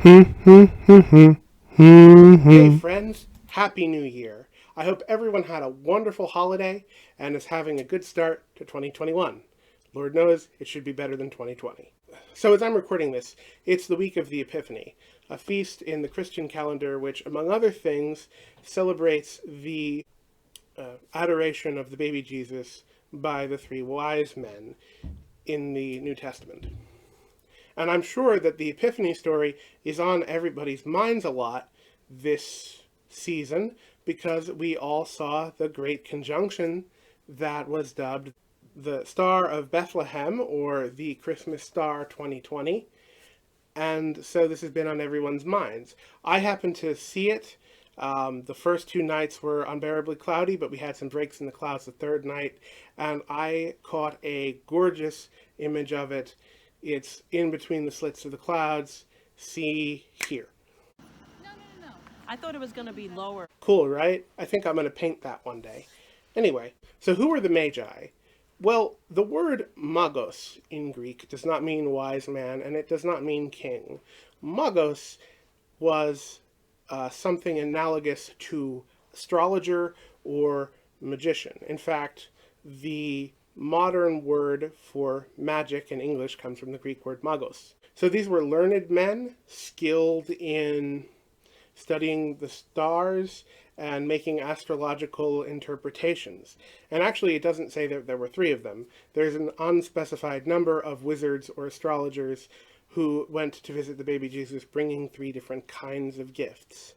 Hey friends, Happy New Year. I hope everyone had a wonderful holiday and is having a good start to 2021. Lord knows it should be better than 2020. So as I'm recording this, it's the week of the Epiphany, a feast in the Christian calendar which, among other things, celebrates the adoration of the baby Jesus by the three wise men in the New Testament. And I'm sure that the Epiphany story is on everybody's minds a lot this season because we all saw the great conjunction that was dubbed the Star of Bethlehem, or the Christmas Star 2020. And so this has been on everyone's minds. I happened to see it. The first two nights were unbearably cloudy, but we had some breaks in the clouds the third night, and I caught a gorgeous image of it. It's in between the slits of the clouds. See here. No. I thought it was going to be lower. Cool, right? I think I'm going to paint that one day. Anyway, so who are the Magi? Well, the word magos in Greek does not mean wise man, and it does not mean king. Magos was something analogous to astrologer or magician. In fact, the modern word for magic in English comes from the Greek word magos. So these were learned men skilled in studying the stars and making astrological interpretations. And actually, it doesn't say that there were three of them. There's an unspecified number of wizards or astrologers who went to visit the baby Jesus bringing three different kinds of gifts.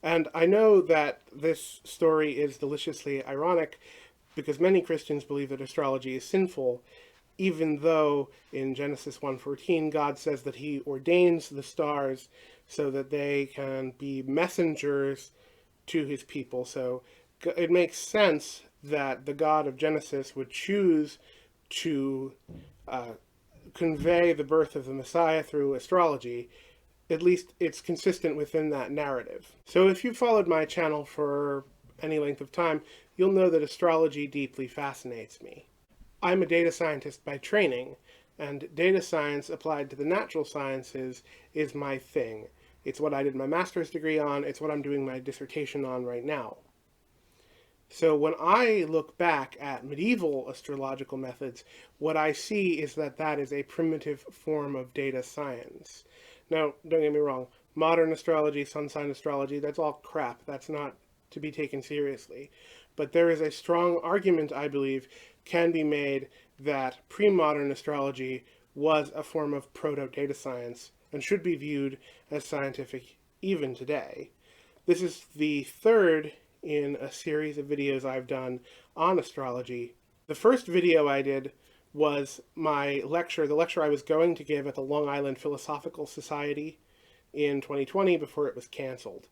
And I know that this story is deliciously ironic because many Christians believe that astrology is sinful, even though in Genesis 1:14 God says that he ordains the stars so that they can be messengers to his people. So it makes sense that the God of Genesis would choose to convey the birth of the Messiah through astrology. At least it's consistent within that narrative. So if you've followed my channel for any length of time, you'll know that astrology deeply fascinates me. I'm a data scientist by training, and data science applied to the natural sciences is my thing. It's what I did my master's degree on, it's what I'm doing my dissertation on right now. So when I look back at medieval astrological methods, what I see is that that is a primitive form of data science. Now, don't get me wrong, modern astrology, sun sign astrology, that's all crap. That's not to be taken seriously. But there is a strong argument, I believe, can be made that pre-modern astrology was a form of proto-data science and should be viewed as scientific even today. This is the third in a series of videos I've done on astrology. The first video I did was my lecture, the lecture I was going to give at the Long Island Philosophical Society in 2020 before it was canceled.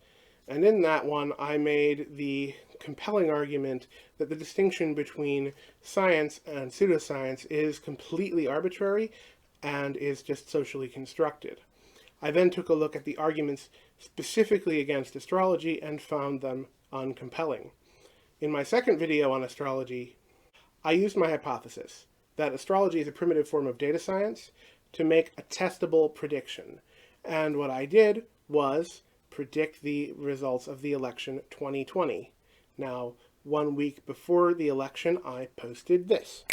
And in that one, I made the compelling argument that the distinction between science and pseudoscience is completely arbitrary and is just socially constructed. I then took a look at the arguments specifically against astrology and found them uncompelling. In my second video on astrology, I used my hypothesis that astrology is a primitive form of data science to make a testable prediction. And what I did was predict the results of the election 2020. Now, 1 week before the election, I posted this.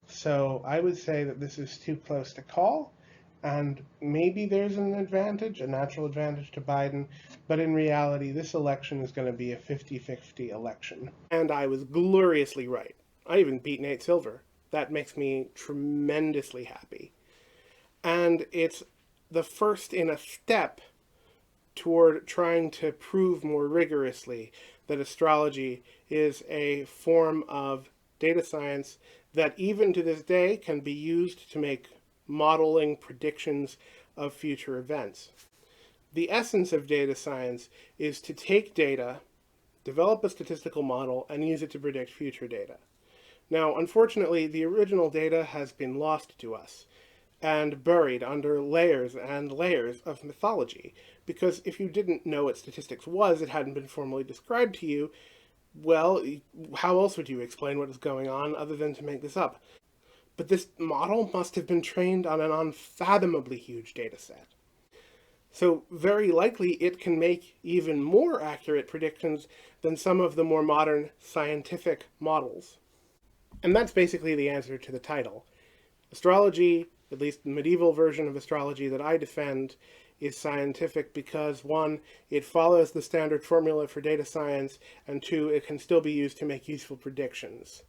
So I would say that this is too close to call, and maybe there's an advantage, a natural advantage to Biden, but in reality, this election is going to be a 50-50 election. And I was gloriously right. I even beat Nate Silver. That makes me tremendously happy. And it's the first in a step toward trying to prove more rigorously that astrology is a form of data science that even to this day can be used to make modeling predictions of future events. The essence of data science is to take data, develop a statistical model, and use it to predict future data. Now, unfortunately, the original data has been lost to us and buried under layers and layers of mythology, because if you didn't know what statistics was, it hadn't been formally described to you, well, how else would you explain what is going on other than to make this up? But this model must have been trained on an unfathomably huge data set. So very likely it can make even more accurate predictions than some of the more modern scientific models. And that's basically the answer to the title. Astrology, at least the medieval version of astrology that I defend, is scientific because, one, it follows the standard formula for data science, and two, it can still be used to make useful predictions.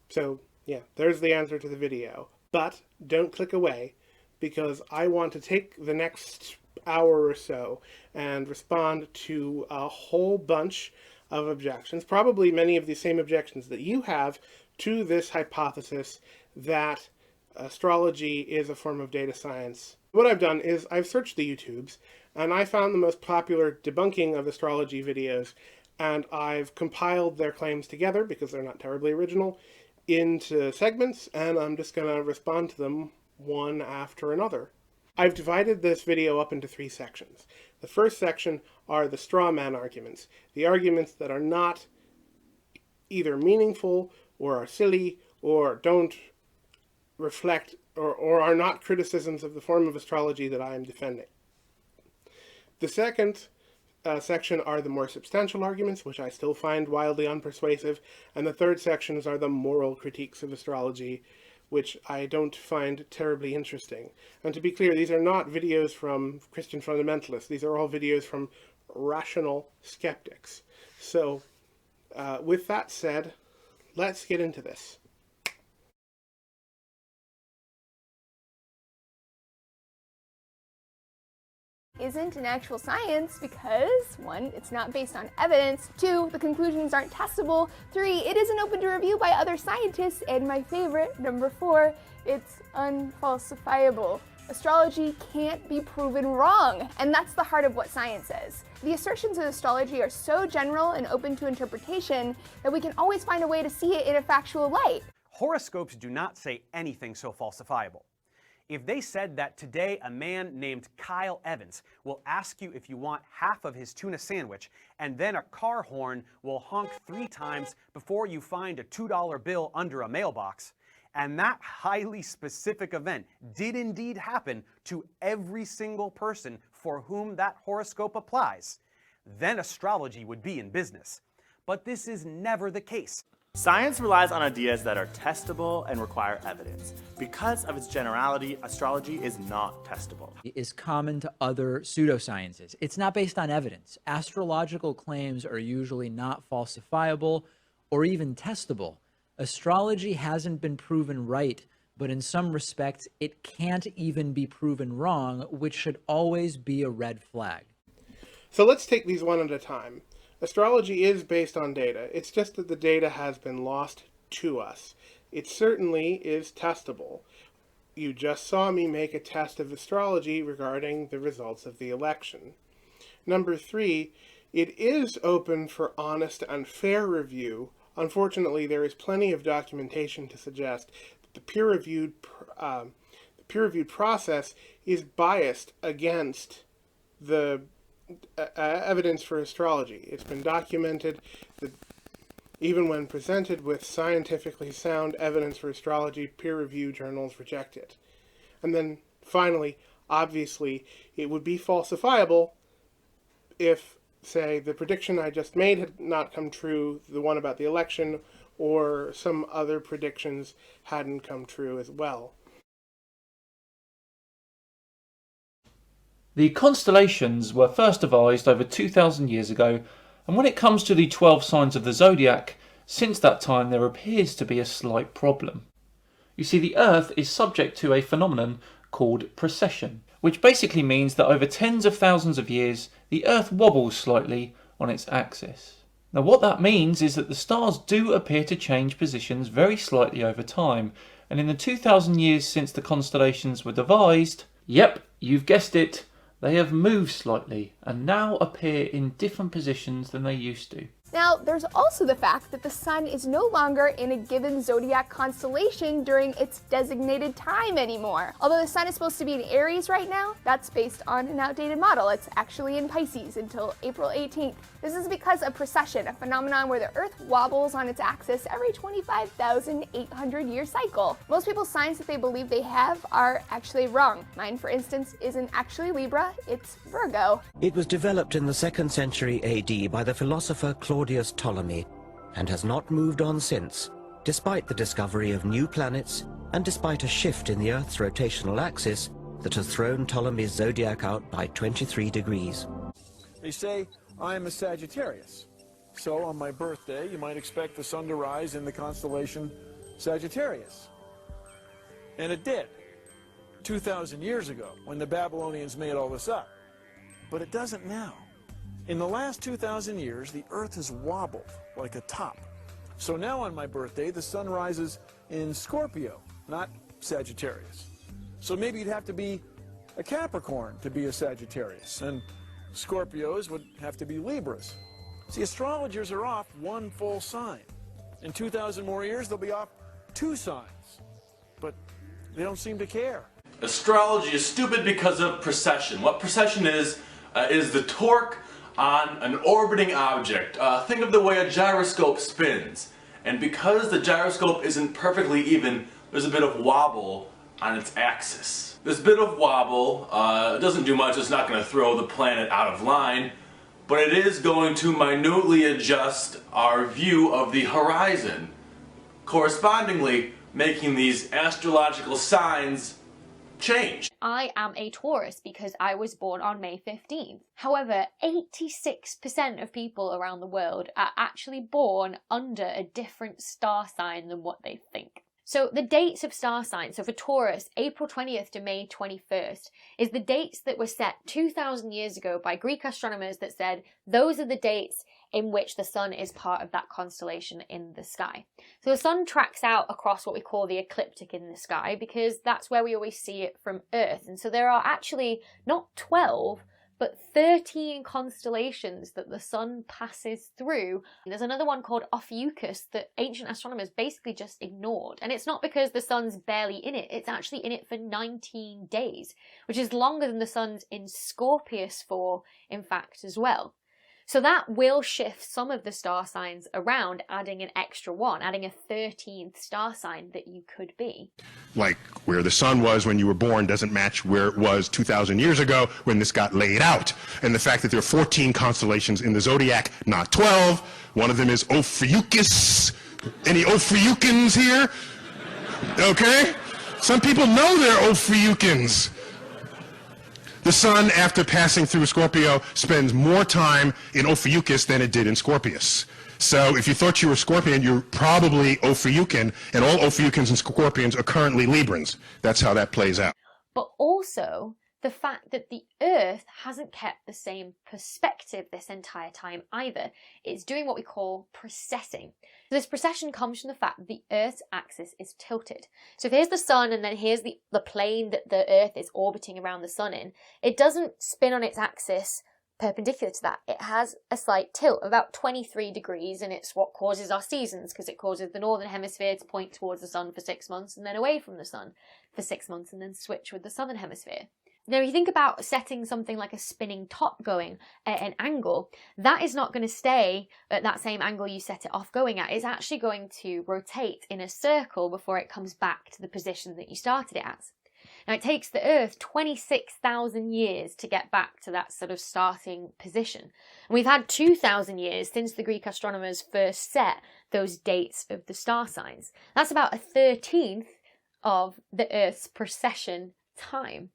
So, yeah, there's the answer to the video. But don't click away, because I want to take the next hour or so and respond to a whole bunch of objections, probably many of the same objections that you have to this hypothesis that astrology is a form of data science. What I've done is I've searched the YouTubes, and I found the most popular debunking of astrology videos, and I've compiled their claims together, because they're not terribly original, into segments, and I'm just going to respond to them one after another. I've divided this video up into 3 sections. The first section are the straw man arguments, the arguments that are not either meaningful or are silly or don't reflect or are not criticisms of the form of astrology that I am defending. The second section are the more substantial arguments, which I still find wildly unpersuasive, and the third sections are the moral critiques of astrology, which I don't find terribly interesting. And to be clear, these are not videos from Christian fundamentalists. These are all videos from rational skeptics. So, with that said, let's get into this. Isn't an actual science because, 1, it's not based on evidence, 2, the conclusions aren't testable, 3, it isn't open to review by other scientists, and my favorite, number 4, it's unfalsifiable. Astrology can't be proven wrong, and that's the heart of what science is. The assertions of astrology are so general and open to interpretation that we can always find a way to see it in a factual light. Horoscopes do not say anything so falsifiable. If they said that today a man named Kyle Evans will ask you if you want half of his tuna sandwich, and then a car horn will honk 3 times before you find a $2 bill under a mailbox, and that highly specific event did indeed happen to every single person for whom that horoscope applies, then astrology would be in business. But this is never the case. Science relies on ideas that are testable and require evidence. Because of its generality, astrology is not testable. It is common to other pseudosciences. It's not based on evidence. Astrological claims are usually not falsifiable or even testable. Astrology hasn't been proven right, but in some respects, it can't even be proven wrong, which should always be a red flag. So let's take these one at a time. Astrology is based on data. It's just that the data has been lost to us. It certainly is testable. You just saw me make a test of astrology regarding the results of the election. Number 3, it is open for honest and fair review. Unfortunately, there is plenty of documentation to suggest that the peer-reviewed process is biased against the evidence for astrology. It's been documented that even when presented with scientifically sound evidence for astrology, peer-reviewed journals reject it. And then finally, obviously, it would be falsifiable if, say, the prediction I just made had not come true, the one about the election, or some other predictions hadn't come true as well. The constellations were first devised over 2,000 years ago, and when it comes to the 12 signs of the zodiac, since that time there appears to be a slight problem. You see, the Earth is subject to a phenomenon called precession, which basically means that over tens of thousands of years, the Earth wobbles slightly on its axis. Now what that means is that the stars do appear to change positions very slightly over time, and in the 2,000 years since the constellations were devised, yep, you've guessed it, they have moved slightly and now appear in different positions than they used to. Now, there's also the fact that the sun is no longer in a given zodiac constellation during its designated time anymore. Although the sun is supposed to be in Aries right now, that's based on an outdated model. It's actually in Pisces until April 18th. This is because of precession, a phenomenon where the Earth wobbles on its axis every 25,800-year cycle. Most people's signs that they believe they have are actually wrong. Mine, for instance, isn't actually Libra, it's Virgo. It was developed in the 2nd century AD by the philosopher Claudius Ptolemy and has not moved on since, despite the discovery of new planets and despite a shift in the Earth's rotational axis that has thrown Ptolemy's zodiac out by 23 degrees. They say I'm a Sagittarius, so on my birthday you might expect the sun to rise in the constellation Sagittarius. And it did, 2,000 years ago, when the Babylonians made all this up. But it doesn't now. In the last 2,000 years, the Earth has wobbled like a top. So now on my birthday, the sun rises in Scorpio, not Sagittarius. So maybe you'd have to be a Capricorn to be a Sagittarius, and Scorpios would have to be Libras. See, astrologers are off one full sign. In 2,000 more years, they'll be off 2 signs. But they don't seem to care. Astrology is stupid because of precession. What precession is the torque on an orbiting object. Think of the way a gyroscope spins. And because the gyroscope isn't perfectly even, there's a bit of wobble on its axis. This bit of wobble doesn't do much. It's not going to throw the planet out of line, but it is going to minutely adjust our view of the horizon, correspondingly making these astrological signs change. I am a Taurus because I was born on May 15th. However, 86% of people around the world are actually born under a different star sign than what they think. So the dates of star signs, so for Taurus, April 20th to May 21st, is the dates that were set 2,000 years ago by Greek astronomers that said those are the dates in which the sun is part of that constellation in the sky. So the sun tracks out across what we call the ecliptic in the sky because that's where we always see it from Earth. And so there are actually not 12, but 13 constellations that the sun passes through. There's another one called Ophiuchus that ancient astronomers basically just ignored. And it's not because the sun's barely in it, it's actually in it for 19 days, which is longer than the sun's in Scorpius for, in fact, as well. So that will shift some of the star signs around, adding an extra one, adding a 13th star sign that you could be. Like where the sun was when you were born doesn't match where it was 2,000 years ago when this got laid out. And the fact that there are 14 constellations in the zodiac, not 12. One of them is Ophiuchus. Any Ophiuchans here? Okay? Some people know they're Ophiuchans. The sun, after passing through Scorpio, spends more time in Ophiuchus than it did in Scorpius. So if you thought you were Scorpion, you're probably Ophiuchian, and all Ophiuchans and Scorpions are currently Librans. That's how that plays out. But also the fact that the Earth hasn't kept the same perspective this entire time either. It's doing what we call precessing. So this precession comes from the fact that the Earth's axis is tilted. So if here's the sun and then here's the plane that the Earth is orbiting around the sun in, it doesn't spin on its axis perpendicular to that. It has a slight tilt of about 23 degrees, and it's what causes our seasons because it causes the northern hemisphere to point towards the sun for 6 months and then away from the sun for 6 months and then switch with the southern hemisphere. Now, if you think about setting something like a spinning top going at an angle, that is not going to stay at that same angle you set it off going at. It's actually going to rotate in a circle before it comes back to the position that you started it as. Now, it takes the Earth 26,000 years to get back to that sort of starting position. And we've had 2,000 years since the Greek astronomers first set those dates of the star signs. That's about a 13th of the Earth's precession time.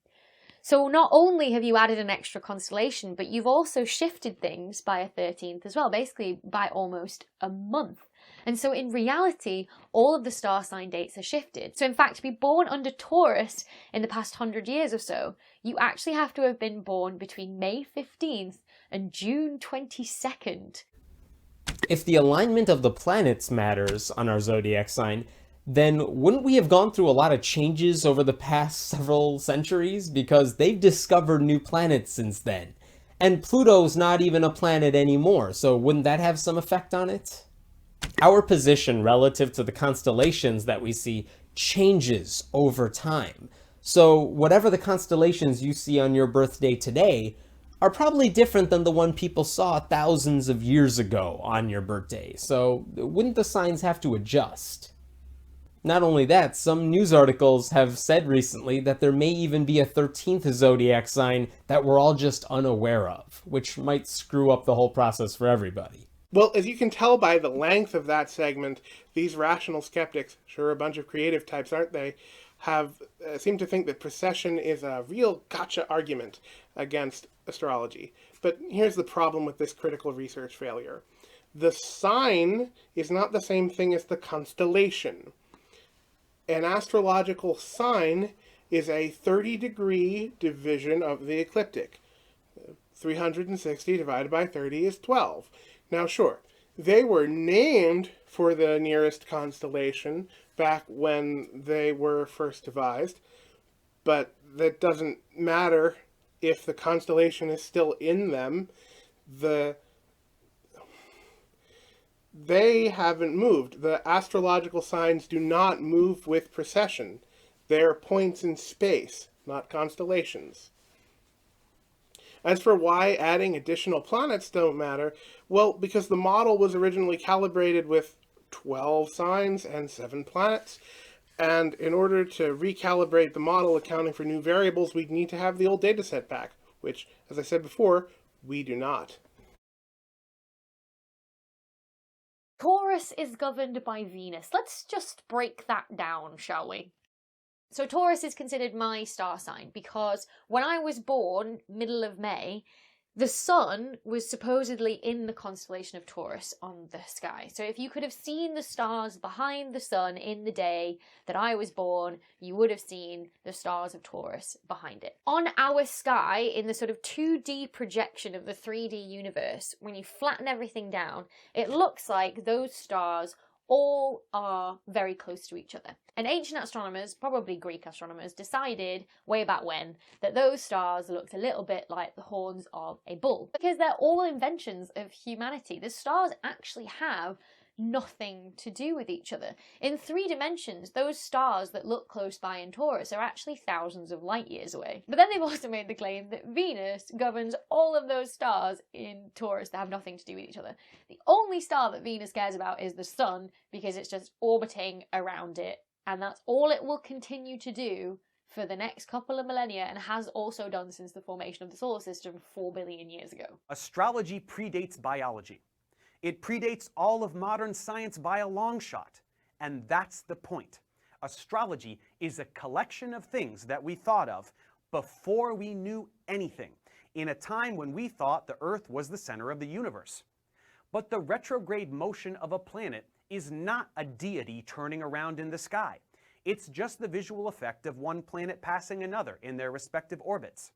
So not only have you added an extra constellation, but you've also shifted things by a 13th as well, basically by almost a month. And so in reality, all of the star sign dates are shifted. So in fact, to be born under Taurus in the past 100 years or so, you actually have to have been born between May 15th and June 22nd. If the alignment of the planets matters on our zodiac sign, then wouldn't we have gone through a lot of changes over the past several centuries? Because they've discovered new planets since then. And Pluto's not even a planet anymore, so wouldn't that have some effect on it? Our position relative to the constellations that we see changes over time. So whatever the constellations you see on your birthday today are probably different than the one people saw thousands of years ago on your birthday, so wouldn't the signs have to adjust? Not only that, some news articles have said recently that there may even be a 13th zodiac sign that we're all just unaware of, which might screw up the whole process for everybody. Well, as you can tell by the length of that segment, these rational skeptics, sure a bunch of creative types, aren't they, have seem to think that precession is a real gotcha argument against astrology. But here's the problem with this critical research failure. The sign is not the same thing as the constellation. An astrological sign is a 30-degree division of the ecliptic. 360 divided by 30 is 12. Now sure, they were named for the nearest constellation back when they were first devised, but that doesn't matter if the constellation is still in them. They haven't moved. The astrological signs do not move with precession. They're points in space, not constellations. As for why adding additional planets don't matter, well, because the model was originally calibrated with 12 signs and 7 planets, and in order to recalibrate the model accounting for new variables, we'd need to have the old dataset back, which, as I said before, we do not. Taurus is governed by Venus. Let's just break that down, shall we? So Taurus is considered my star sign because when I was born, middle of May, the sun was supposedly in the constellation of Taurus on the sky. So if you could have seen the stars behind the sun in the day that I was born, you would have seen the stars of Taurus behind it. On our sky, in the sort of 2D projection of the 3D universe, when you flatten everything down, it looks like those stars all are very close to each other. And ancient astronomers, probably Greek astronomers, decided way back when that those stars looked a little bit like the horns of a bull. Because they're all inventions of humanity. The stars actually have nothing to do with each other. In 3 dimensions, those stars that look close by in Taurus are actually thousands of light years away. But then they've also made the claim that Venus governs all of those stars in Taurus that have nothing to do with each other. The only star that Venus cares about is the sun, because it's just orbiting around it, and that's all it will continue to do for the next couple of millennia, and has also done since the formation of the solar system 4 billion years ago. Astrology predates biology. It predates all of modern science by a long shot, and that's the point. Astrology is a collection of things that we thought of before we knew anything, in a time when we thought the Earth was the center of the universe. But the retrograde motion of a planet is not a deity turning around in the sky. It's just the visual effect of one planet passing another in their respective orbits.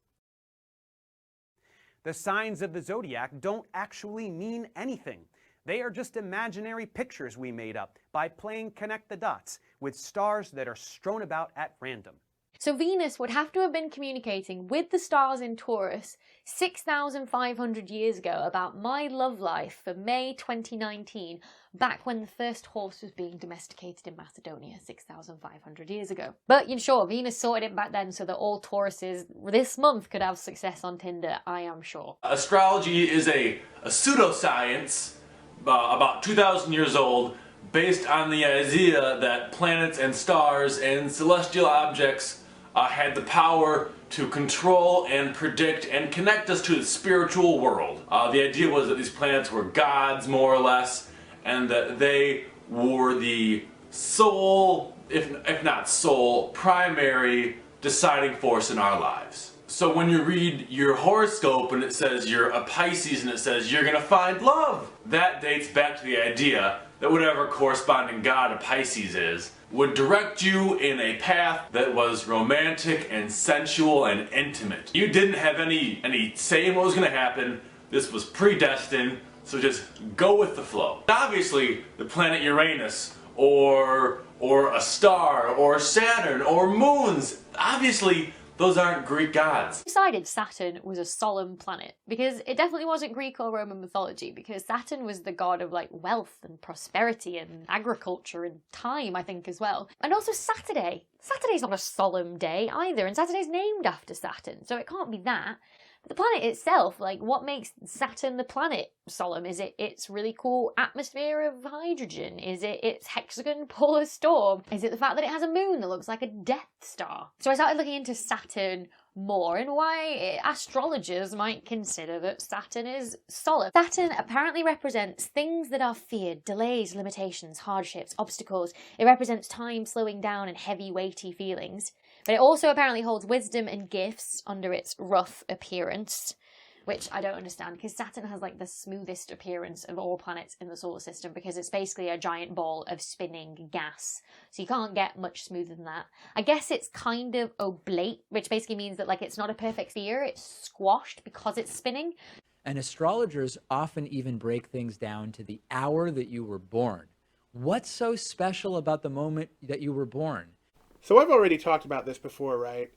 The signs of the zodiac don't actually mean anything. They are just imaginary pictures we made up by playing connect the dots with stars that are strewn about at random. So Venus would have to have been communicating with the stars in Taurus 6,500 years ago about my love life for May 2019, back when the first horse was being domesticated in Macedonia 6,500 years ago. But sure, Venus sorted it back then so that all Tauruses this month could have success on Tinder, I am sure. Astrology is a pseudoscience about 2,000 years old, based on the idea that planets and stars and celestial objects had the power to control and predict and connect us to the spiritual world. The idea was that these planets were gods, more or less, and that they were the sole, if not sole, primary deciding force in our lives. So when you read your horoscope and it says you're a Pisces and it says you're gonna find love, that dates back to the idea that whatever corresponding god a Pisces is would direct you in a path that was romantic and sensual and intimate. You didn't have any say in what was gonna happen. This was predestined, so just go with the flow. Obviously, the planet Uranus or a star or Saturn or moons, obviously those aren't Greek gods. Decided Saturn was a solemn planet because it definitely wasn't Greek or Roman mythology, because Saturn was the god of wealth and prosperity and agriculture and time, I think, as well. And also Saturday. Saturday's not a solemn day either, and Saturday's named after Saturn, so it can't be that. The planet itself, like, what makes Saturn the planet solemn? Is it its really cool atmosphere of hydrogen? Is it its hexagon polar storm? Is it the fact that it has a moon that looks like a Death Star? So I started looking into Saturn more and why astrologers might consider that Saturn is solemn. Saturn apparently represents things that are feared, delays, limitations, hardships, obstacles. It represents time slowing down and heavy, weighty feelings. But it also apparently holds wisdom and gifts under its rough appearance, which I don't understand, because Saturn has like the smoothest appearance of all planets in the solar system because it's basically a giant ball of spinning gas. So you can't get much smoother than that. I guess it's kind of oblate, which basically means that like it's not a perfect sphere, it's squashed because it's spinning. And astrologers often even break things down to the hour that you were born. What's so special about the moment that you were born? So I've already talked about this before, right?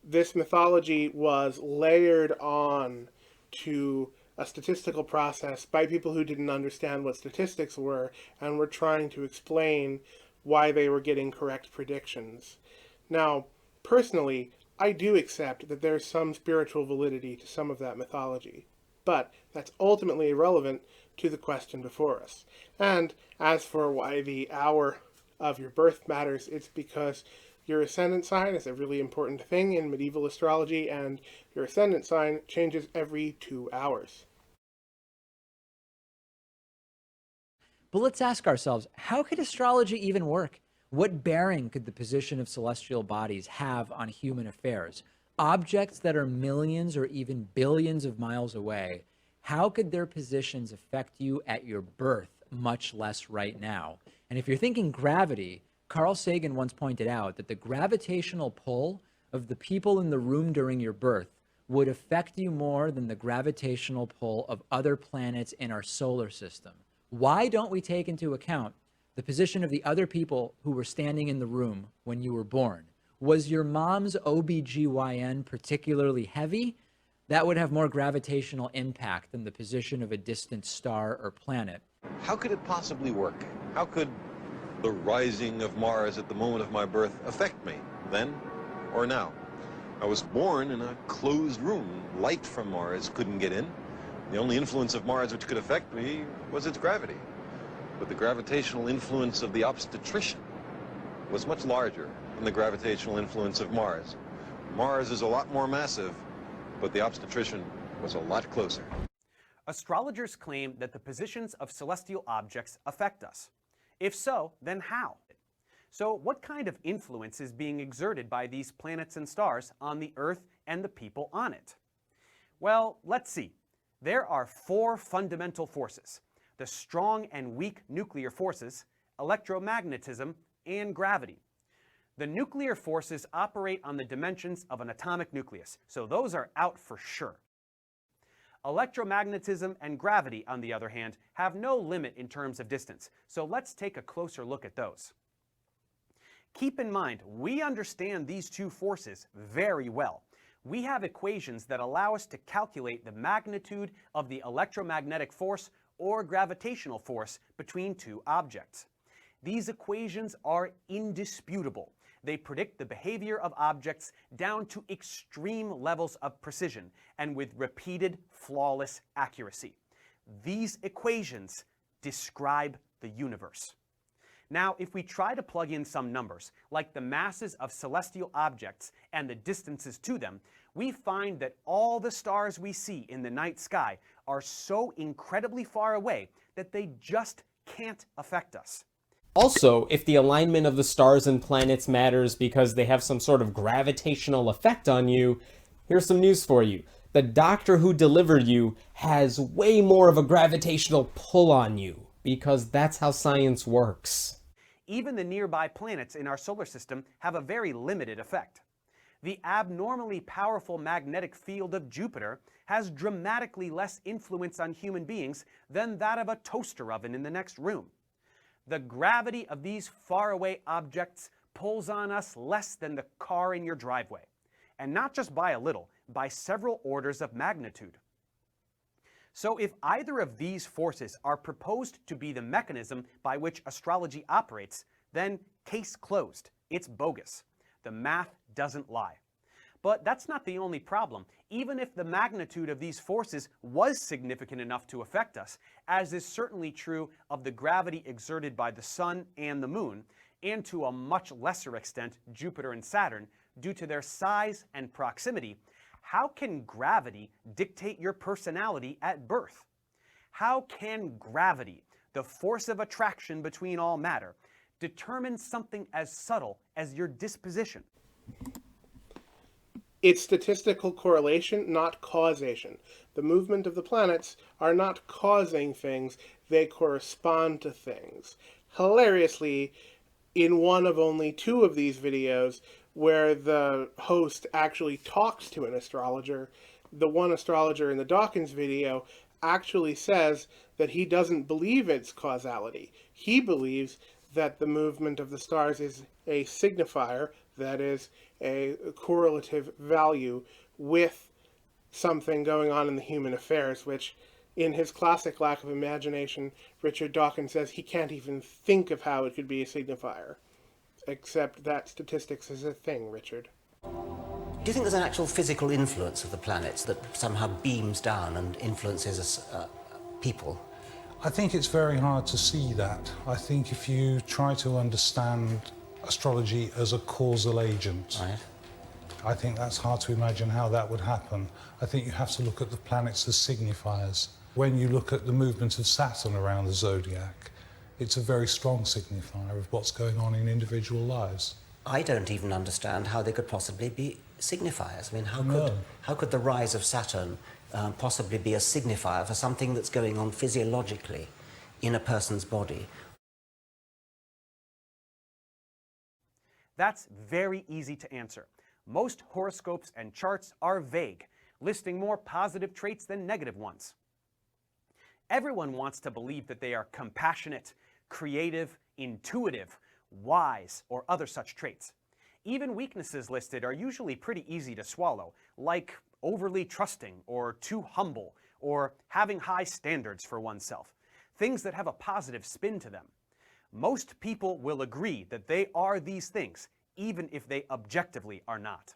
This mythology was layered on to a statistical process by people who didn't understand what statistics were and were trying to explain why they were getting correct predictions. Now, personally, I do accept that there's some spiritual validity to some of that mythology, but that's ultimately irrelevant to the question before us. And as for why the hour of your birth matters, it's because your ascendant sign is a really important thing in medieval astrology, and your ascendant sign changes every 2 hours. But let's ask ourselves, how could astrology even work? What bearing could the position of celestial bodies have on human affairs? Objects that are millions or even billions of miles away, how could their positions affect you at your birth, much less right now? And if you're thinking gravity, Carl Sagan once pointed out that the gravitational pull of the people in the room during your birth would affect you more than the gravitational pull of other planets in our solar system. Why don't we take into account the position of the other people who were standing in the room when you were born? Was your mom's OBGYN particularly heavy? That would have more gravitational impact than the position of a distant star or planet. How could it possibly work? How could the rising of Mars at the moment of my birth affect me, then or now? I was born in a closed room. Light from Mars couldn't get in. The only influence of Mars which could affect me was its gravity. But the gravitational influence of the obstetrician was much larger than the gravitational influence of Mars. Mars is a lot more massive, but the obstetrician was a lot closer. Astrologers claim that the positions of celestial objects affect us. If so, then how? So what kind of influence is being exerted by these planets and stars on the Earth and the people on it? Well, let's see. There are 4 fundamental forces: the strong and weak nuclear forces, electromagnetism, and gravity. The nuclear forces operate on the dimensions of an atomic nucleus, so those are out for sure. Electromagnetism and gravity, on the other hand, have no limit in terms of distance, so let's take a closer look at those. Keep in mind, we understand these 2 forces very well. We have equations that allow us to calculate the magnitude of the electromagnetic force or gravitational force between 2 objects. These equations are indisputable. They predict the behavior of objects down to extreme levels of precision and with repeated, flawless accuracy. These equations describe the universe. Now, if we try to plug in some numbers, like the masses of celestial objects and the distances to them, we find that all the stars we see in the night sky are so incredibly far away that they just can't affect us. Also, if the alignment of the stars and planets matters because they have some sort of gravitational effect on you, here's some news for you. The doctor who delivered you has way more of a gravitational pull on you, because that's how science works. Even the nearby planets in our solar system have a very limited effect. The abnormally powerful magnetic field of Jupiter has dramatically less influence on human beings than that of a toaster oven in the next room. The gravity of these faraway objects pulls on us less than the car in your driveway, and not just by a little, by several orders of magnitude. So if either of these forces are proposed to be the mechanism by which astrology operates, then case closed. It's bogus. The math doesn't lie. But that's not the only problem. Even if the magnitude of these forces was significant enough to affect us, as is certainly true of the gravity exerted by the Sun and the Moon, and to a much lesser extent Jupiter and Saturn, due to their size and proximity, how can gravity dictate your personality at birth? How can gravity, the force of attraction between all matter, determine something as subtle as your disposition? It's statistical correlation, not causation. The movement of the planets are not causing things, they correspond to things. Hilariously, in one of only 2 of these videos where the host actually talks to an astrologer, the one astrologer in the Dawkins video actually says that he doesn't believe it's causality. He believes that the movement of the stars is a signifier, that is, a correlative value with something going on in the human affairs, which, in his classic lack of imagination, Richard Dawkins says he can't even think of how it could be a signifier. Except that statistics is a thing, Richard. Do you think there's an actual physical influence of the planets that somehow beams down and influences us, people? I think it's very hard to see that. I think if you try to understand astrology as a causal agent, right, I think that's hard to imagine how that would happen. I think you have to look at the planets as signifiers. When you look at the movement of Saturn around the zodiac, it's a very strong signifier of what's going on in individual lives. I don't even understand how they could possibly be signifiers. I mean, how could the rise of Saturn possibly be a signifier for something that's going on physiologically in a person's body? That's very easy to answer. Most horoscopes and charts are vague, listing more positive traits than negative ones. Everyone wants to believe that they are compassionate, creative, intuitive, wise, or other such traits. Even weaknesses listed are usually pretty easy to swallow, like overly trusting, or too humble, or having high standards for oneself, things that have a positive spin to them. Most people will agree that they are these things, even if they objectively are not.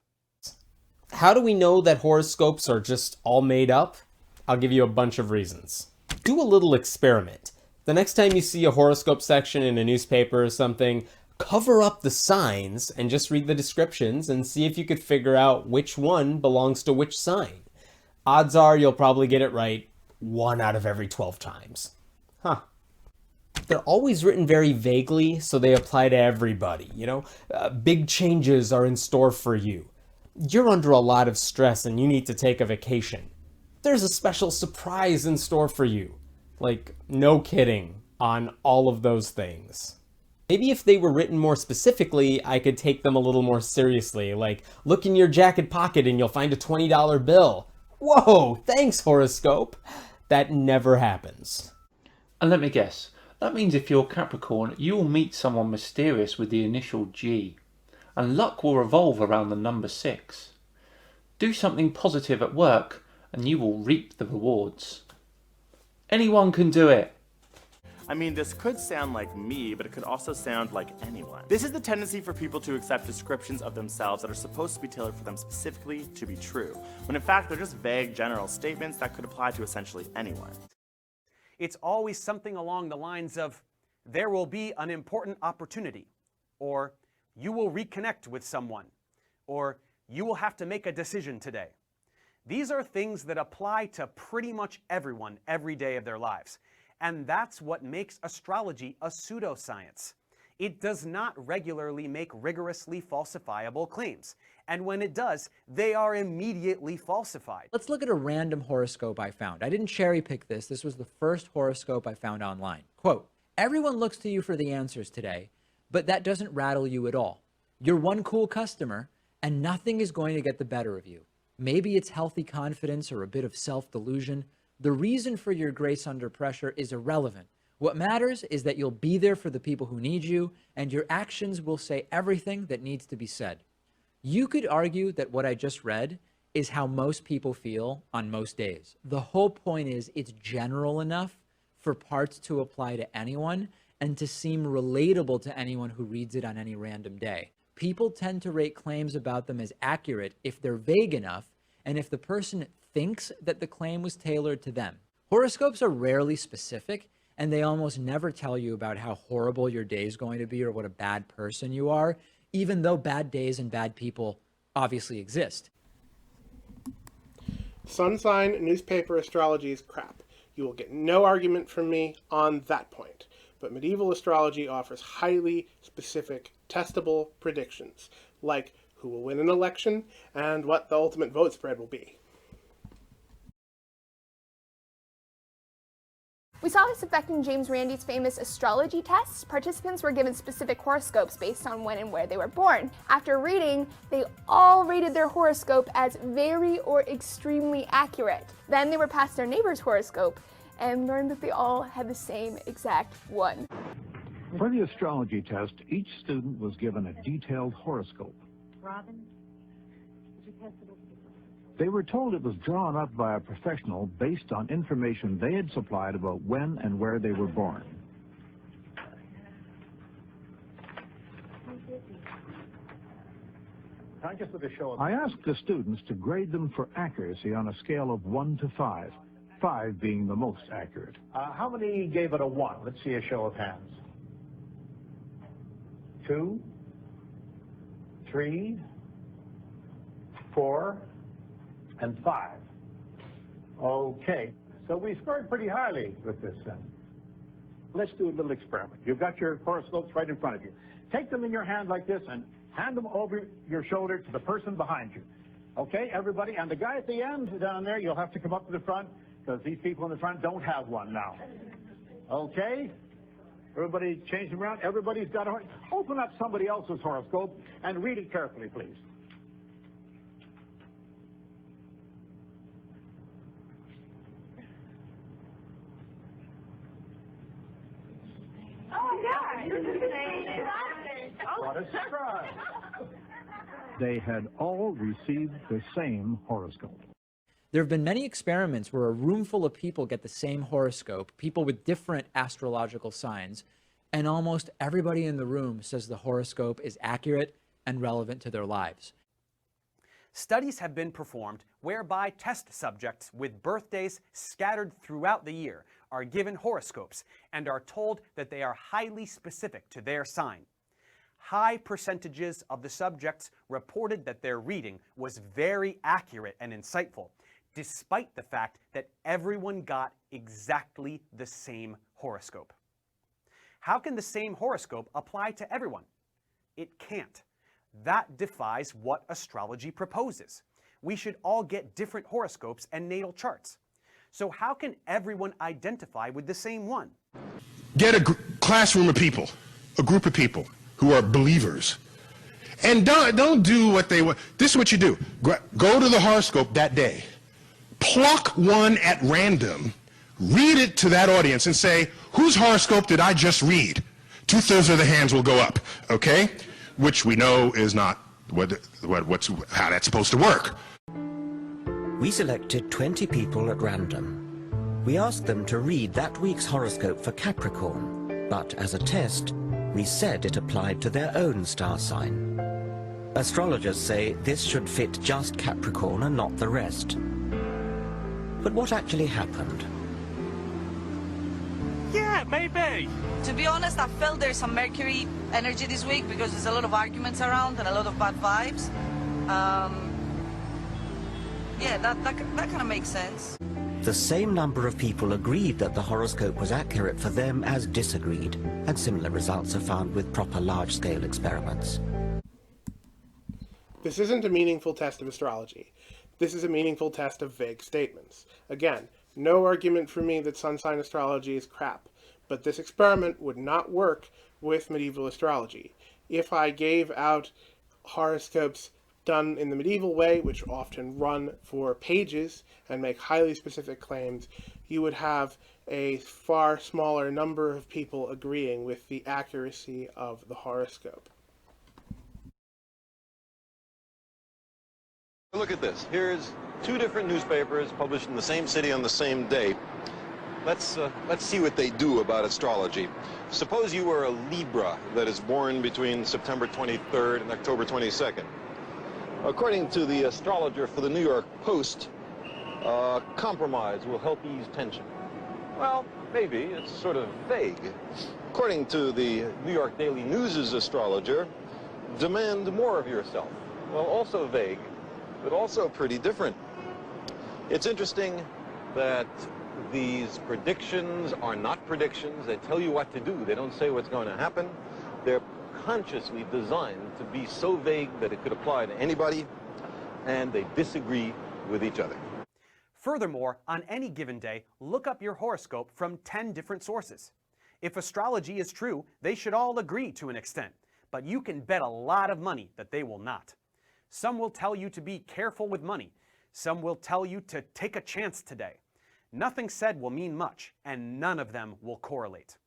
How do we know that horoscopes are just all made up? I'll give you a bunch of reasons. Do a little experiment. The next time you see a horoscope section in a newspaper or something, cover up the signs and just read the descriptions and see if you could figure out which one belongs to which sign. Odds are you'll probably get it right 1 out of every 12 times. Huh. They're always written very vaguely, so they apply to everybody, you know? Big changes are in store for you. You're under a lot of stress and you need to take a vacation. There's a special surprise in store for you. Like, no kidding on all of those things. Maybe if they were written more specifically, I could take them a little more seriously, like, look in your jacket pocket and you'll find a $20 bill. Whoa, thanks, horoscope. That never happens. And let me guess, that means if you're Capricorn, you will meet someone mysterious with the initial G, and luck will revolve around the number 6. Do something positive at work, and you will reap the rewards. Anyone can do it. I mean, this could sound like me, but it could also sound like anyone. This is the tendency for people to accept descriptions of themselves that are supposed to be tailored for them specifically to be true, when in fact they're just vague general statements that could apply to essentially anyone. It's always something along the lines of, there will be an important opportunity, or you will reconnect with someone, or you will have to make a decision today. These are things that apply to pretty much everyone every day of their lives. And that's what makes astrology a pseudoscience. It does not regularly make rigorously falsifiable claims. And when it does, they are immediately falsified. Let's look at a random horoscope I found. I didn't cherry pick this. This was the first horoscope I found online. Quote, everyone looks to you for the answers today, but that doesn't rattle you at all. You're one cool customer, and nothing is going to get the better of you. Maybe it's healthy confidence or a bit of self-delusion. The reason for your grace under pressure is irrelevant. What matters is that you'll be there for the people who need you, and your actions will say everything that needs to be said. You could argue that what I just read is how most people feel on most days. The whole point is it's general enough for parts to apply to anyone and to seem relatable to anyone who reads it on any random day. People tend to rate claims about them as accurate if they're vague enough and if the person thinks that the claim was tailored to them. Horoscopes are rarely specific, and they almost never tell you about how horrible your day is going to be or what a bad person you are, even though bad days and bad people obviously exist. Sun sign newspaper astrology is crap. You will get no argument from me on that point. But medieval astrology offers highly specific, testable predictions, like who will win an election and what the ultimate vote spread will be. We saw this affecting James Randi's famous astrology test. Participants were given specific horoscopes based on when and where they were born. After reading, they all rated their horoscope as very or extremely accurate. Then they were passed their neighbor's horoscope and learned that they all had the same exact one. For the astrology test, each student was given a detailed horoscope. Robin, did you test it? They were told it was drawn up by a professional based on information they had supplied about when and where they were born. I asked the students to grade them for accuracy on a scale of 1 to 5, 5 being the most accurate. How many gave it a 1? Let's see a show of hands. 2, 3, 4, and 5. Okay, so we scored pretty highly with this then. Let's do a little experiment. You've got your horoscopes right in front of you. Take them in your hand like this and hand them over your shoulder to the person behind you. Okay, everybody? And the guy at the end down there, you'll have to come up to the front because these people in the front don't have one now. Okay? Everybody change them around. Everybody's got a... Open up somebody else's horoscope and read it carefully, please. What a surprise! They had all received the same horoscope. There have been many experiments where a room full of people get the same horoscope, people with different astrological signs, and almost everybody in the room says the horoscope is accurate and relevant to their lives. Studies have been performed whereby test subjects with birthdays scattered throughout the year are given horoscopes and are told that they are highly specific to their sign. High percentages of the subjects reported that their reading was very accurate and insightful, despite the fact that everyone got exactly the same horoscope. How can the same horoscope apply to everyone? It can't. That defies what astrology proposes. We should all get different horoscopes and natal charts. So how can everyone identify with the same one? Get a classroom of people, a group of people who are believers, and don't do what they want. This is what you do. Go to the horoscope that day, pluck one at random, read it to that audience and say, whose horoscope did I just read? 2/3 of the hands will go up, okay? Which we know is not how that's supposed to work. We selected 20 people at random. We asked them to read that week's horoscope for Capricorn, but as a test, we said it applied to their own star sign. Astrologers say this should fit just Capricorn and not the rest. But what actually happened? Yeah, maybe. To be honest, I felt there's some Mercury energy this week because there's a lot of arguments around and a lot of bad vibes. Yeah, that kind of makes sense. The same number of people agreed that the horoscope was accurate for them as disagreed, and similar results are found with proper large-scale experiments. This isn't a meaningful test of astrology. This is a meaningful test of vague statements. Again, no argument for me that sun sign astrology is crap, but this experiment would not work with medieval astrology. If I gave out horoscopes done in the medieval way, which often run for pages and make highly specific claims, you would have a far smaller number of people agreeing with the accuracy of the horoscope. Look at this. Here's two different newspapers published in the same city on the same day. Let's see what they do about astrology. Suppose you were a Libra that is born between September 23rd and October 22nd. According to the astrologer for the New York Post, compromise will help ease tension. Well, maybe. It's sort of vague. According to the New York Daily News' astrologer, demand more of yourself. Well, also vague, but also pretty different. It's interesting that these predictions are not predictions. They tell you what to do. They don't say what's going to happen. They're consciously designed to be so vague that it could apply to anybody, and they disagree with each other. Furthermore, on any given day, look up your horoscope from 10 different sources. If astrology is true, they should all agree to an extent, but you can bet a lot of money that they will not. Some will tell you to be careful with money. Some will tell you to take a chance today. Nothing said will mean much, and none of them will correlate.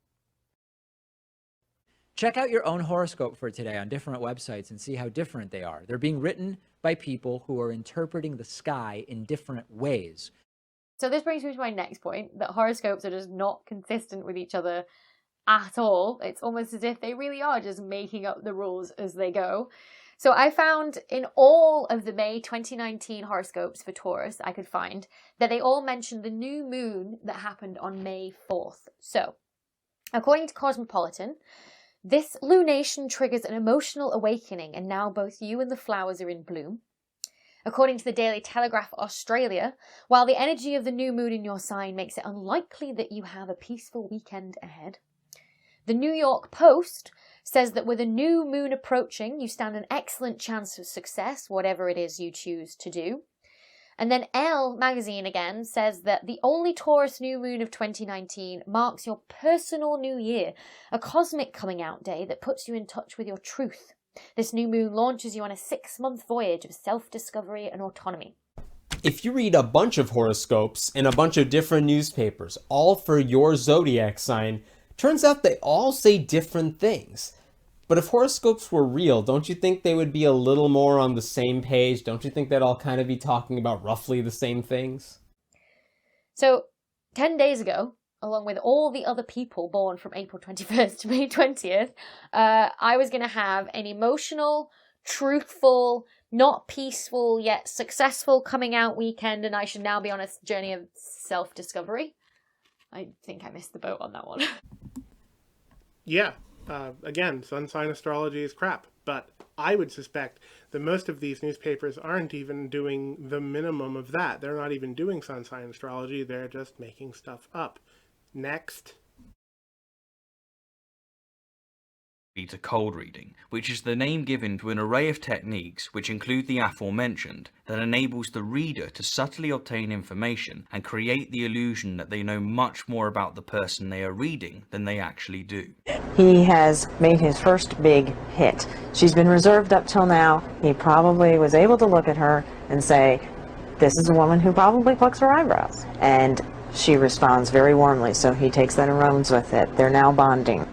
Check out your own horoscope for today on different websites and see how different they are. They're being written by people who are interpreting the sky in different ways. So this brings me to my next point, that horoscopes are just not consistent with each other at all. It's almost as if they really are just making up the rules as they go. So I found in all of the May 2019 horoscopes for Taurus I could find that they all mentioned the new moon that happened on May 4th. So, according to Cosmopolitan, this lunation triggers an emotional awakening and now both you and the flowers are in bloom. According to the Daily Telegraph Australia, while the energy of the new moon in your sign makes it unlikely that you have a peaceful weekend ahead, the New York Post says that with a new moon approaching, you stand an excellent chance of success, whatever it is you choose to do. And then Elle magazine again says that the only Taurus new moon of 2019 marks your personal new year, a cosmic coming out day that puts you in touch with your truth. This new moon launches you on a 6-month voyage of self-discovery and autonomy. If you read a bunch of horoscopes in a bunch of different newspapers, all for your zodiac sign, turns out they all say different things. But if horoscopes were real, don't you think they would be a little more on the same page? Don't you think they'd all kind of be talking about roughly the same things? So, 10 days ago, along with all the other people born from April 21st to May 20th, I was going to have an emotional, truthful, not peaceful, yet successful coming out weekend, and I should now be on a journey of self-discovery. I think I missed the boat on that one. Yeah. Again, sun sign astrology is crap, but I would suspect that most of these newspapers aren't even doing the minimum of that. They're not even doing sun sign astrology, they're just making stuff up. Next. To cold reading, which is the name given to an array of techniques which include the aforementioned that enables the reader to subtly obtain information and create the illusion that they know much more about the person they are reading than they actually do. He has made his first big hit. She's been reserved up till now. He probably was able to look at her and say, this is a woman who probably plucks her eyebrows. And she responds very warmly, so he takes that and runs with it. They're now bonding.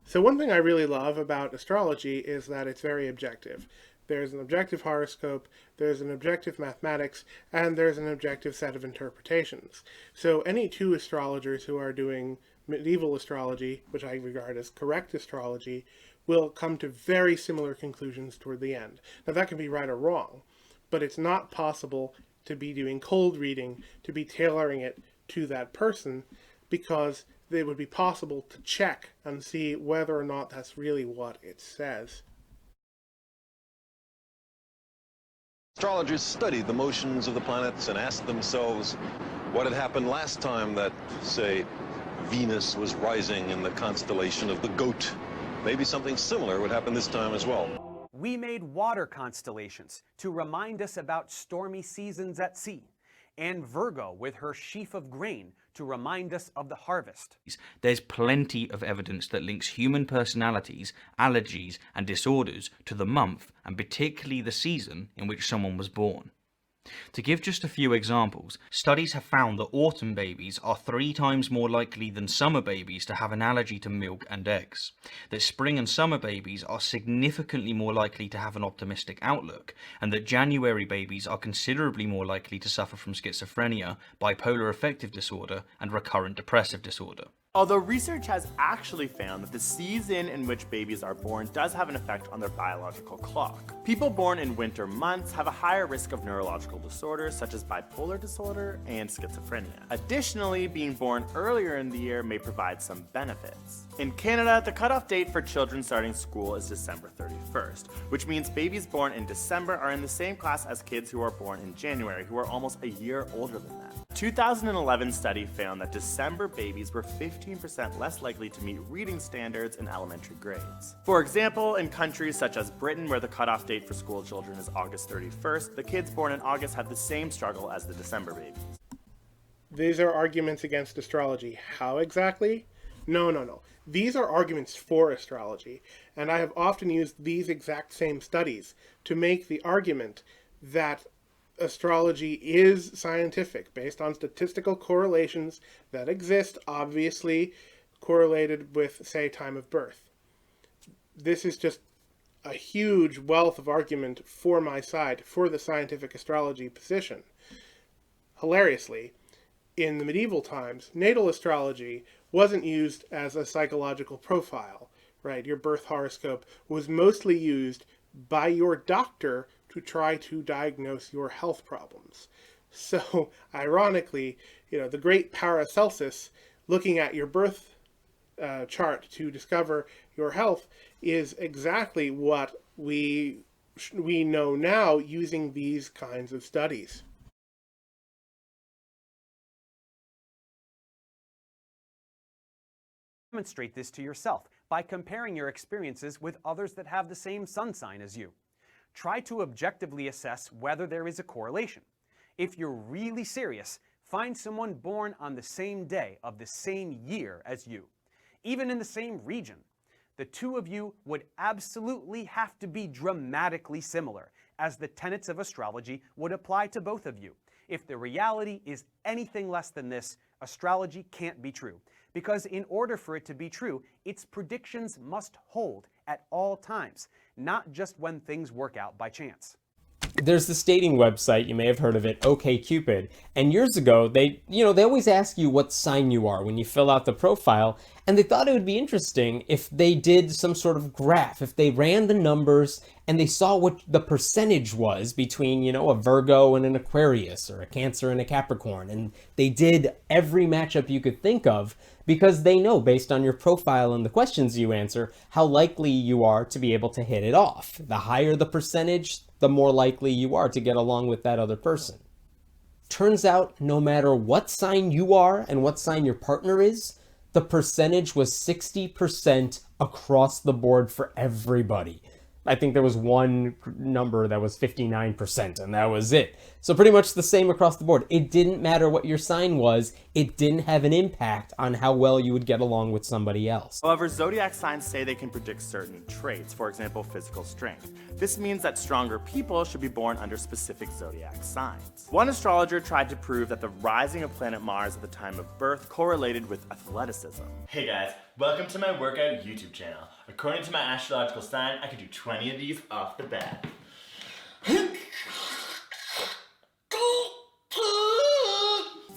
So one thing I really love about astrology is that it's very objective. There's an objective horoscope, there's an objective mathematics, and there's an objective set of interpretations. So any two astrologers who are doing medieval astrology, which I regard as correct astrology, will come to very similar conclusions toward the end. Now that can be right or wrong, but it's not possible to be doing cold reading, to be tailoring it to that person, because it would be possible to check and see whether or not that's really what it says. Astrologers studied the motions of the planets and asked themselves what had happened last time that, say, Venus was rising in the constellation of the Goat. Maybe something similar would happen this time as well. We made water constellations to remind us about stormy seasons at sea, and Virgo with her sheaf of grain to remind us of the harvest. There's plenty of evidence that links human personalities, allergies, and disorders to the month, and particularly the season in which someone was born. To give just a few examples, studies have found that autumn babies are 3 times more likely than summer babies to have an allergy to milk and eggs, that spring and summer babies are significantly more likely to have an optimistic outlook, and that January babies are considerably more likely to suffer from schizophrenia, bipolar affective disorder, and recurrent depressive disorder. Although research has actually found that the season in which babies are born does have an effect on their biological clock. People born in winter months have a higher risk of neurological disorders such as bipolar disorder and schizophrenia. Additionally, being born earlier in the year may provide some benefits. In Canada, the cutoff date for children starting school is December 31st, which means babies born in December are in the same class as kids who are born in January, who are almost a year older than them. A 2011 study found that December babies were 15% less likely to meet reading standards in elementary grades. For example, in countries such as Britain, where the cutoff date for school children is August 31st, the kids born in August have the same struggle as the December babies. These are arguments against astrology. How exactly? No. These are arguments for astrology, and I have often used these exact same studies to make the argument that astrology is scientific, based on statistical correlations that exist, obviously correlated with, say, time of birth. This is just a huge wealth of argument for my side, for the scientific astrology position. Hilariously, in the medieval times, natal astrology wasn't used as a psychological profile, right? Your birth horoscope was mostly used by your doctor to try to diagnose your health problems. So, ironically, the great Paracelsus, looking at your birth chart to discover your health, is exactly what we know now using these kinds of studies. Demonstrate this to yourself by comparing your experiences with others that have the same sun sign as you. Try to objectively assess whether there is a correlation. If you're really serious, find someone born on the same day of the same year as you, even in the same region. The two of you would absolutely have to be dramatically similar, as the tenets of astrology would apply to both of you. If the reality is anything less than this, astrology can't be true, because in order for it to be true, its predictions must hold at all times, not just when things work out by chance. There's this dating website, you may have heard of it, OkCupid, and years ago, they always ask you what sign you are when you fill out the profile, and they thought it would be interesting if they did some sort of graph, if they ran the numbers and they saw what the percentage was between, a Virgo and an Aquarius, or a Cancer and a Capricorn, and they did every matchup you could think of, because they know, based on your profile and the questions you answer, how likely you are to be able to hit it off. The higher the percentage, the more likely you are to get along with that other person. Turns out, no matter what sign you are and what sign your partner is, the percentage was 60% across the board for everybody. I think there was one number that was 59%, and that was it. So pretty much the same across the board. It didn't matter what your sign was. It didn't have an impact on how well you would get along with somebody else. However, zodiac signs say they can predict certain traits, for example, physical strength. This means that stronger people should be born under specific zodiac signs. One astrologer tried to prove that the rising of planet Mars at the time of birth correlated with athleticism. Hey guys, welcome to my workout YouTube channel. According to my astrological sign, I could do 20 of these off the bat.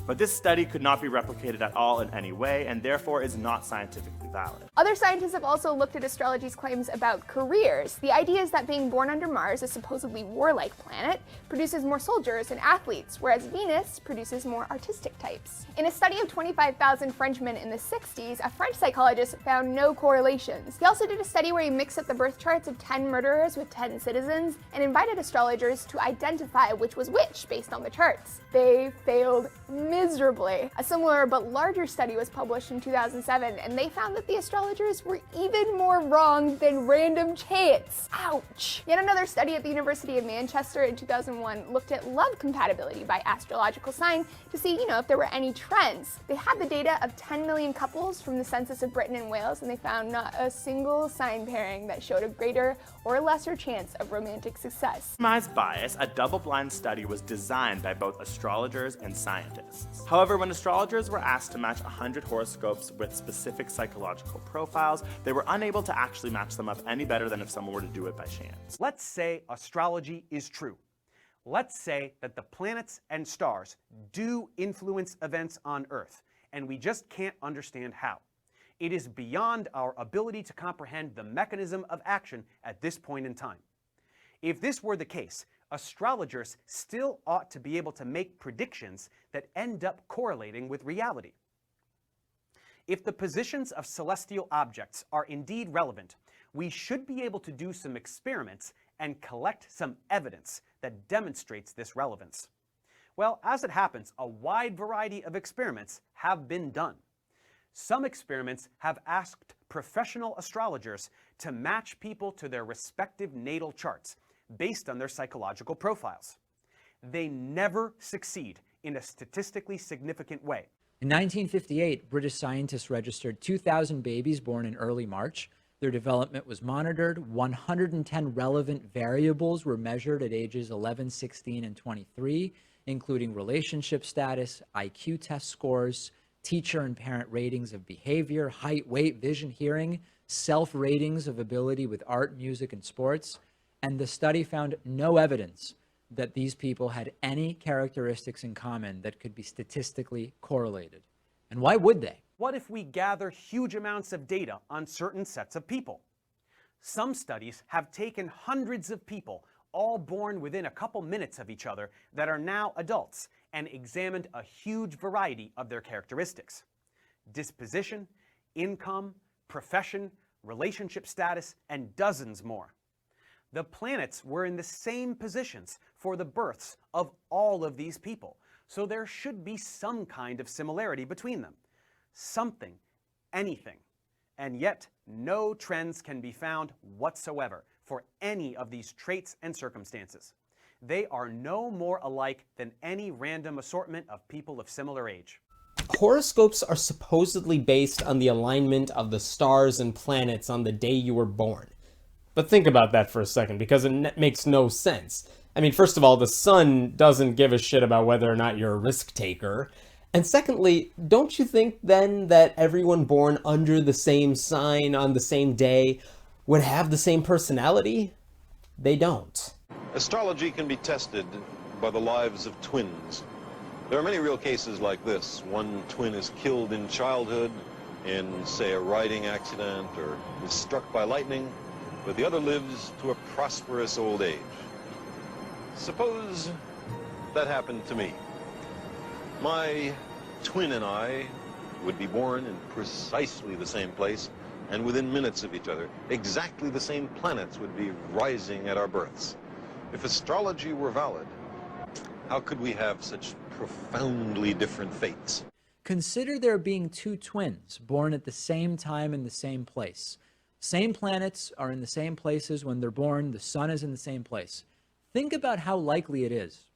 But this study could not be replicated at all in any way, and therefore is not scientifically valid. Other scientists have also looked at astrology's claims about careers. The idea is that being born under Mars, a supposedly warlike planet, produces more soldiers and athletes, whereas Venus produces more artistic types. In a study of 25,000 Frenchmen in the 60s, a French psychologist found no correlations. He also did a study where he mixed up the birth charts of 10 murderers with 10 citizens and invited astrologers to identify which was which based on the charts. They failed miserably. A similar but larger study was published in 2007, and they found that the astrologers were even more wrong than random chance. Ouch! Yet another study at the University of Manchester in 2001 looked at love compatibility by astrological sign to see, if there were any trends. They had the data of 10 million couples from the census of Britain and Wales, and they found not a single sign pairing that showed a greater or lesser chance of romantic success. Minimize bias, a double-blind study was designed by both astrologers and scientists. However, when astrologers were asked to match 100 horoscopes with specific psychological profiles, they were unable to actually match them up any better than if someone were to do it by chance. Let's say astrology is true. Let's say that the planets and stars do influence events on Earth, and we just can't understand how. It is beyond our ability to comprehend the mechanism of action at this point in time. If this were the case, astrologers still ought to be able to make predictions that end up correlating with reality. If the positions of celestial objects are indeed relevant, we should be able to do some experiments and collect some evidence that demonstrates this relevance. Well, as it happens, a wide variety of experiments have been done. Some experiments have asked professional astrologers to match people to their respective natal charts based on their psychological profiles. They never succeed in a statistically significant way. In 1958, British scientists registered 2,000 babies born in early March. Their development was monitored. 110 relevant variables were measured at ages 11, 16, and 23, including relationship status, IQ test scores, teacher and parent ratings of behavior, height, weight, vision, hearing, self-ratings of ability with art, music, and sports. And the study found no evidence that these people had any characteristics in common that could be statistically correlated. And why would they? What if we gather huge amounts of data on certain sets of people? Some studies have taken hundreds of people, all born within a couple minutes of each other, that are now adults, and examined a huge variety of their characteristics: disposition, income, profession, relationship status, and dozens more. The planets were in the same positions for the births of all of these people, so there should be some kind of similarity between them. Something, anything. And yet, no trends can be found whatsoever for any of these traits and circumstances. They are no more alike than any random assortment of people of similar age. Horoscopes are supposedly based on the alignment of the stars and planets on the day you were born. But think about that for a second, because it makes no sense. I mean, first of all, the sun doesn't give a shit about whether or not you're a risk taker. And secondly, don't you think then that everyone born under the same sign on the same day would have the same personality? They don't. Astrology can be tested by the lives of twins. There are many real cases like this. One twin is killed in childhood in, say, a riding accident, or is struck by lightning, but the other lives to a prosperous old age. Suppose that happened to me. My twin and I would be born in precisely the same place, and within minutes of each other, exactly the same planets would be rising at our births. If astrology were valid, how could we have such profoundly different fates? Consider there being two twins born at the same time in the same place. Same planets are in the same places when they're born. The sun is in the same place. Think about how likely it is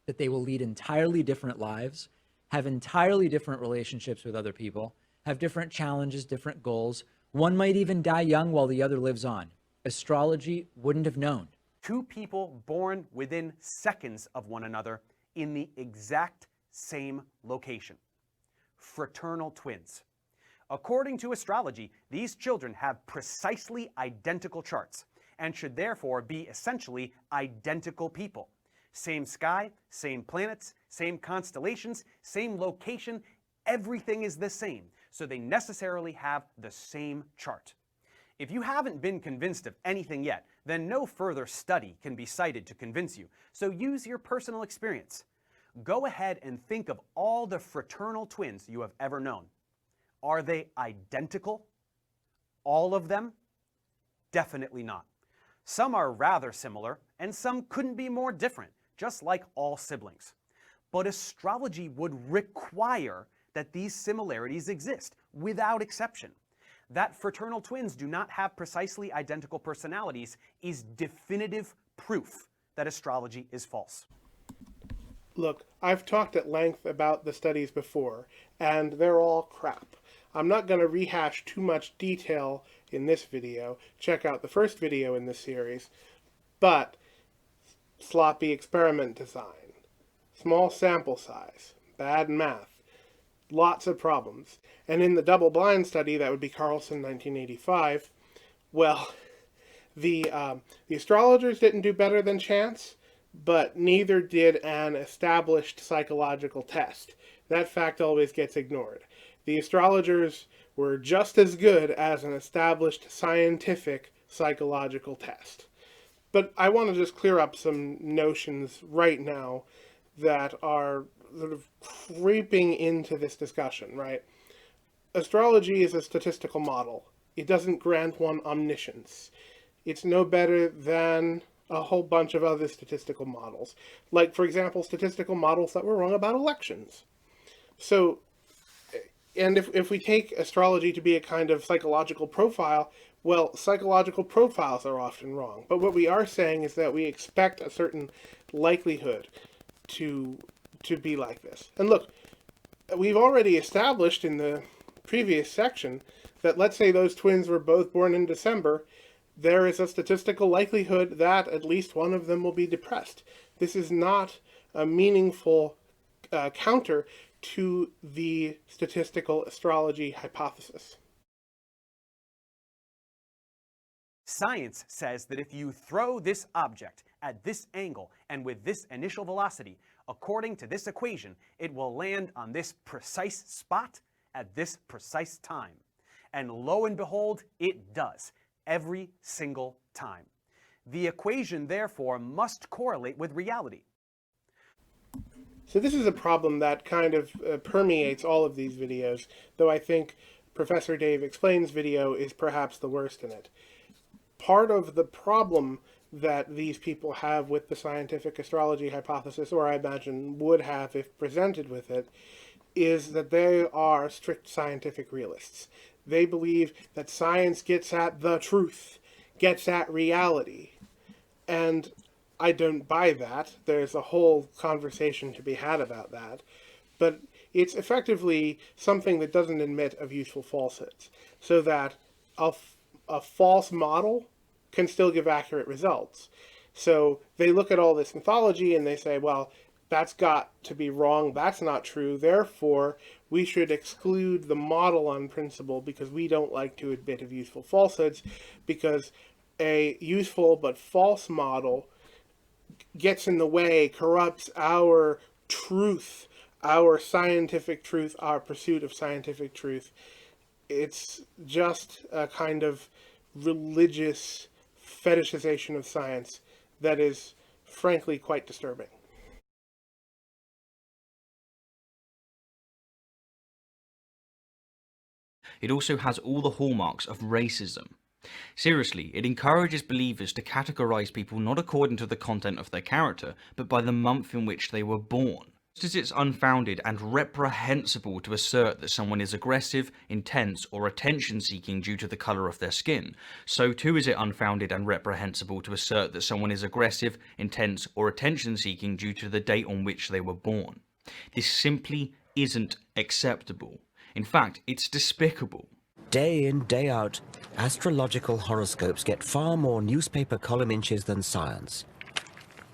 that they will lead entirely different lives, have entirely different relationships with other people, have different challenges, different goals. One might even die young while the other lives on. Astrology wouldn't have known. Two people born within seconds of one another in the exact same location. Fraternal twins. According to astrology, these children have precisely identical charts and should therefore be essentially identical people. Same sky, same planets, same constellations, same location, everything is the same, so they necessarily have the same chart. If you haven't been convinced of anything yet, then no further study can be cited to convince you, so use your personal experience. Go ahead and think of all the fraternal twins you have ever known. Are they identical? All of them? Definitely not. Some are rather similar, and some couldn't be more different, just like all siblings. But astrology would require that these similarities exist, without exception. That fraternal twins do not have precisely identical personalities is definitive proof that astrology is false. Look, I've talked at length about the studies before, and they're all crap. I'm not going to rehash too much detail in this video. Check out the first video in this series. But sloppy experiment design, small sample size, bad math, lots of problems. And in the double-blind study, that would be Carlson, 1985, well, the astrologers didn't do better than chance, but neither did an established psychological test. That fact always gets ignored. The astrologers were just as good as an established scientific psychological test. But I want to just clear up some notions right now that are sort of creeping into this discussion, right? Astrology is a statistical model. It doesn't grant one omniscience. It's no better than a whole bunch of other statistical models. Like, for example, statistical models that were wrong about elections. So, and if we take astrology to be a kind of psychological profile, well, psychological profiles are often wrong. But what we are saying is that we expect a certain likelihood to be like this. And look, we've already established in the previous section that let's say those twins were both born in December, there is a statistical likelihood that at least one of them will be depressed. This is not a meaningful counter to the statistical astrology hypothesis. Science says that if you throw this object at this angle and with this initial velocity, according to this equation, it will land on this precise spot at this precise time. And lo and behold, it does, every single time. The equation, therefore, must correlate with reality. So this is a problem that kind of permeates all of these videos, though I think Professor Dave Explains video is perhaps the worst in it. Part of the problem that these people have with the scientific astrology hypothesis, or I imagine would have if presented with it, is that they are strict scientific realists. They believe that science gets at the truth, gets at reality. And I don't buy that. There's a whole conversation to be had about that. But it's effectively something that doesn't admit of useful falsehoods. So that a false model can still give accurate results. So they look at all this mythology and they say, well, that's got to be wrong, that's not true, therefore we should exclude the model on principle because we don't like to admit of useful falsehoods, because a useful but false model gets in the way, corrupts our truth, our scientific truth, our pursuit of scientific truth. It's just a kind of religious fetishization of science that is frankly quite disturbing. It also has all the hallmarks of racism. Seriously, it encourages believers to categorize people not according to the content of their character, but by the month in which they were born. Just as it's unfounded and reprehensible to assert that someone is aggressive, intense, or attention-seeking due to the colour of their skin, so too is it unfounded and reprehensible to assert that someone is aggressive, intense, or attention-seeking due to the date on which they were born. This simply isn't acceptable. In fact, it's despicable. Day in, day out, astrological horoscopes get far more newspaper column inches than science.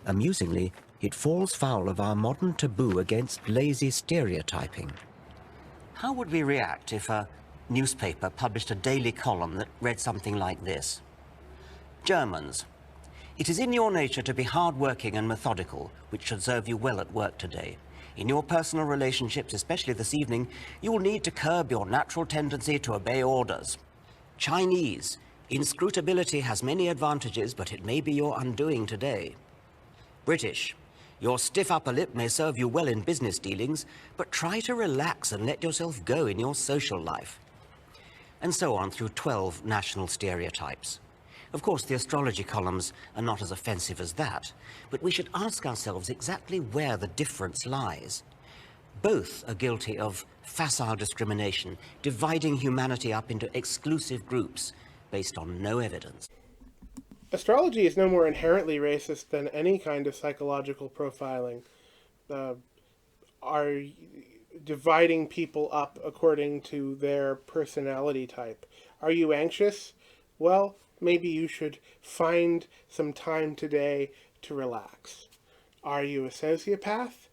Amusingly, it falls foul of our modern taboo against lazy stereotyping. How would we react if a newspaper published a daily column that read something like this? Germans, it is in your nature to be hard-working and methodical, which should serve you well at work today. In your personal relationships, especially this evening, you will need to curb your natural tendency to obey orders. Chinese, inscrutability has many advantages, but it may be your undoing today. British, your stiff upper lip may serve you well in business dealings, but try to relax and let yourself go in your social life. And so on through 12 national stereotypes. Of course, the astrology columns are not as offensive as that, but we should ask ourselves exactly where the difference lies. Both are guilty of facile discrimination, dividing humanity up into exclusive groups based on no evidence. Astrology is no more inherently racist than any kind of psychological profiling. Are dividing people up according to their personality type. Are you anxious? Well, maybe you should find some time today to relax. Are you a sociopath?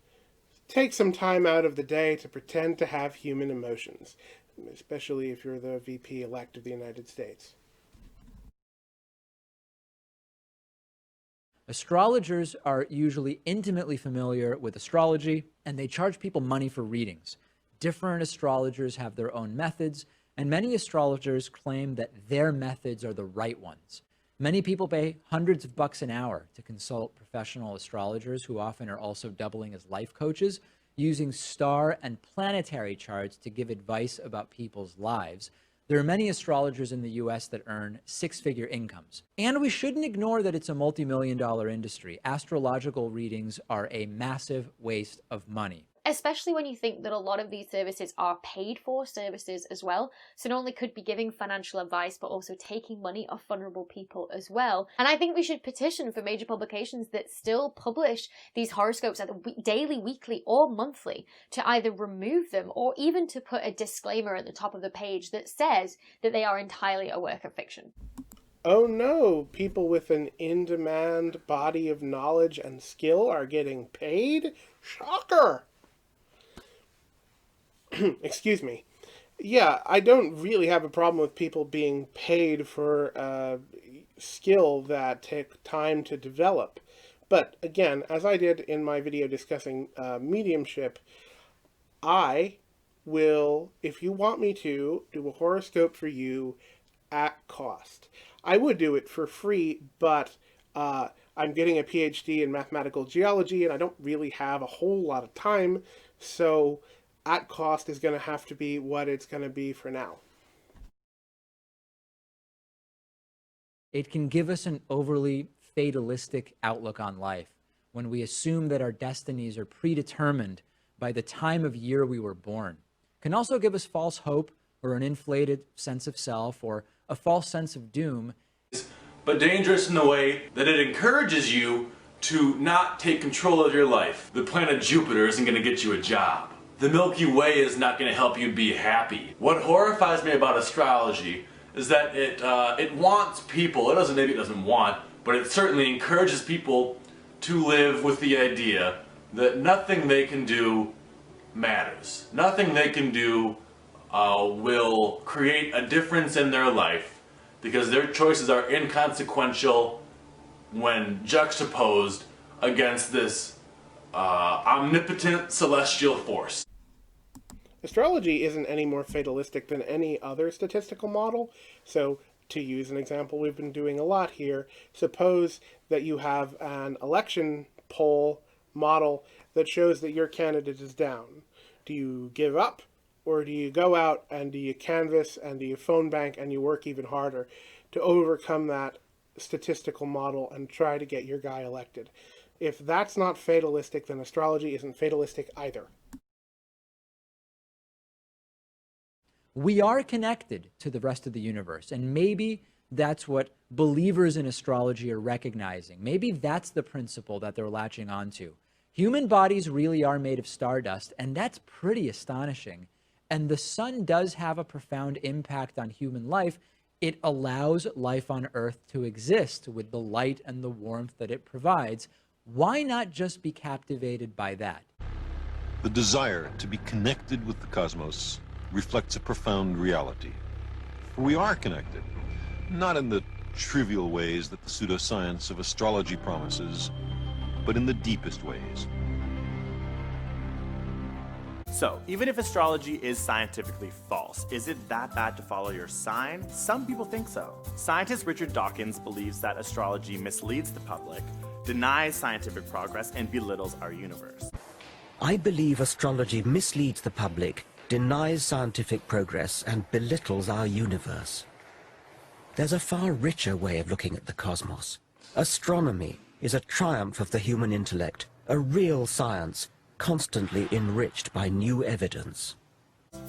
Take some time out of the day to pretend to have human emotions, especially if you're the VP-elect of the United States. Astrologers are usually intimately familiar with astrology, and they charge people money for readings. Different astrologers have their own methods, and many astrologers claim that their methods are the right ones. Many people pay hundreds of bucks an hour to consult professional astrologers who often are also doubling as life coaches, using star and planetary charts to give advice about people's lives. There are many astrologers in the US that earn six-figure incomes. And we shouldn't ignore that it's a multi-million-dollar industry. Astrological readings are a massive waste of money. Especially when you think that a lot of these services are paid for services as well. So not only could be giving financial advice, but also taking money off vulnerable people as well. And I think we should petition for major publications that still publish these horoscopes either daily, weekly, or monthly to either remove them or even to put a disclaimer at the top of the page that says that they are entirely a work of fiction. Oh no, people with an in-demand body of knowledge and skill are getting paid? Shocker! Excuse me. Yeah, I don't really have a problem with people being paid for skill that take time to develop. But again, as I did in my video discussing mediumship, I will, if you want me to, do a horoscope for you at cost. I would do it for free, but I'm getting a PhD in mathematical geology and I don't really have a whole lot of time, so at cost is going to have to be what it's going to be for now. It can give us an overly fatalistic outlook on life when we assume that our destinies are predetermined by the time of year we were born. It can also give us false hope or an inflated sense of self or a false sense of doom. But dangerous in the way that it encourages you to not take control of your life. The planet Jupiter isn't going to get you a job. The Milky Way is not going to help you be happy. What horrifies me about astrology is that it wants people, maybe it doesn't want, but it certainly encourages people to live with the idea that nothing they can do matters. Nothing they can do will create a difference in their life because their choices are inconsequential when juxtaposed against this omnipotent celestial force. Astrology isn't any more fatalistic than any other statistical model. So, to use an example we've been doing a lot here, suppose that you have an election poll model that shows that your candidate is down. Do you give up, or do you go out and do you canvass and do you phone bank and you work even harder to overcome that statistical model and try to get your guy elected? If that's not fatalistic, then astrology isn't fatalistic either. We are connected to the rest of the universe, and maybe that's what believers in astrology are recognizing. Maybe that's the principle that they're latching onto. Human bodies really are made of stardust, and that's pretty astonishing. And the sun does have a profound impact on human life. It allows life on Earth to exist with the light and the warmth that it provides. Why not just be captivated by that? The desire to be connected with the cosmos reflects a profound reality. We are connected, not in the trivial ways that the pseudoscience of astrology promises, but in the deepest ways. So, even if astrology is scientifically false, is it that bad to follow your sign? Some people think so. Scientist Richard Dawkins believes that astrology misleads the public, denies scientific progress, and belittles our universe. I believe astrology misleads the public, denies scientific progress, and belittles our universe. There's a far richer way of looking at the cosmos. Astronomy is a triumph of the human intellect, a real science, constantly enriched by new evidence.